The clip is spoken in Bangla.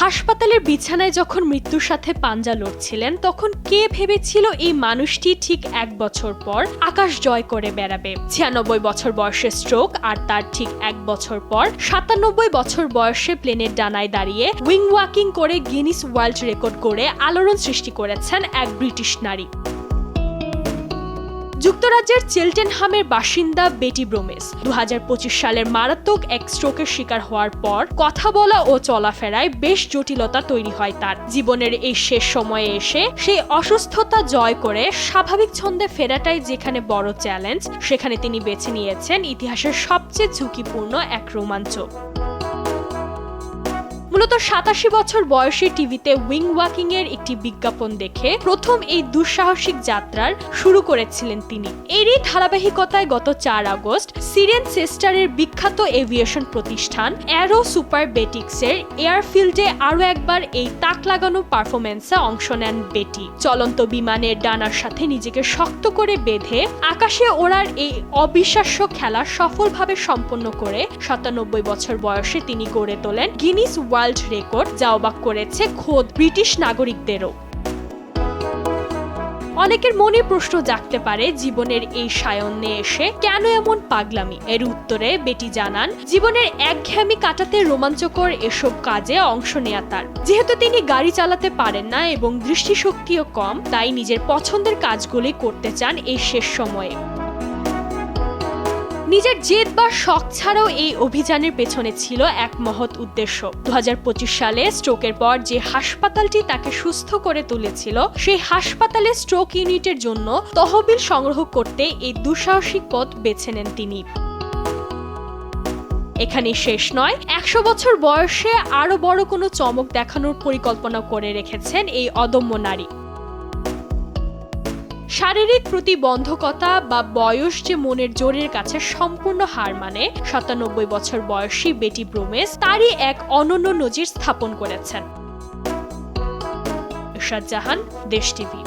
হাসপাতালের বিছানায় যখন মৃত্যুর সাথে পাঞ্জা লড়ছিলেন, তখন কে ভেবেছিল এই মানুষটি ঠিক 1 বছর পর আকাশ জয় করে বেড়াবে। 96 বছর বয়সে স্ট্রোক, আর তার ঠিক 1 বছর পর 97 বছর বয়সে প্লেনের ডানায় দাঁড়িয়ে উইং ওয়াকিং করে গিনিস ওয়ার্ল্ড রেকর্ড করে আলোড়ন সৃষ্টি করেছেন এক ব্রিটিশ নারী। যুক্তরাজ্যের চেলটেনহামের বাসিন্দা বেটি ব্রোমেস 2025 সালের মারাত্মক এক স্ট্রোকের শিকার হওয়ার পর কথা বলা ও চলাফেরায় বেশ জটিলতা তৈরি হয় তার। জীবনের এই শেষ সময়ে এসে সেই অসুস্থতা জয় করে স্বাভাবিক ছন্দে ফেরাটাই যেখানে বড় চ্যালেঞ্জ, সেখানে তিনি বেছে নিয়েছেন ইতিহাসের সবচেয়ে ঝুঁকিপূর্ণ এক রোমাঞ্চ। মূলত 87 বছর বয়সে টিভিতে উইং ওয়াকিং এর একটি বিজ্ঞাপন দেখে প্রথম এই দুঃসাহসিক যাত্রার শুরু করেছিলেন তিনি। এরই ধারাবাহিকতায় গত 4 আগস্ট সিরেনচেস্টারের বিখ্যাত এভিয়েশন প্রতিষ্ঠান অ্যারো সুপারবেটিক্সের এয়ারফিল্ডে আরও একবার এই তাক লাগানো পারফরমেন্সে অংশ নেন বেটি। চলন্ত বিমানের ডানার সাথে নিজেকে শক্ত করে বেঁধে আকাশে ওড়ার এই অবিশ্বাস্য খেলা সফলভাবে সম্পন্ন করে 97 বছর বয়সে তিনি গড়ে তোলেন গিনিস ওয়ার্ল্ড রেকর্ড, যা অবাক করেছে খোদ ব্রিটিশ নাগরিকদেরও। অনেকের মনে প্রশ্ন জাগতে পারে, জীবনের এই সায়ন্নে এসে কেন এমন পাগলামি? এর উত্তরে বেটি জানান, জীবনের একঘেয়েমি কাটাতে রোমাঞ্চকর এসব কাজে অংশ নেয়া তার। যেহেতু তিনি গাড়ি চালাতে পারেন না এবং দৃষ্টিশক্তিও কম, তাই নিজের পছন্দের কাজগুলি করতে চান এই শেষ সময়ে। নিজের জেদ বা শখ ছাড়াও এই অভিযানের পেছনে ছিল এক মহৎ উদ্দেশ্য। 2025 সালে স্ট্রোকের পর যে হাসপাতালটি তাকে সুস্থ করে তুলেছিল, সেই হাসপাতালে স্ট্রোক ইউনিটের জন্য তহবিল সংগ্রহ করতে এই দুঃসাহসিক পথ বেছে নেন তিনি। এখানেই শেষ নয়, 100 বছর বয়সে আরো বড় কোনো চমক দেখানোর পরিকল্পনা করে রেখেছেন এই অদম্য নারী। শারীরিক প্রতিবন্ধকতা বা বয়স যে মনের জোরের কাছে সম্পূর্ণ হার মানে, 97 বছর বয়সী বেটি ব্রোমেস তারই এক অনন্য নজির স্থাপন করেছেন। ইরশাদ জাহান, দেশ টিভি।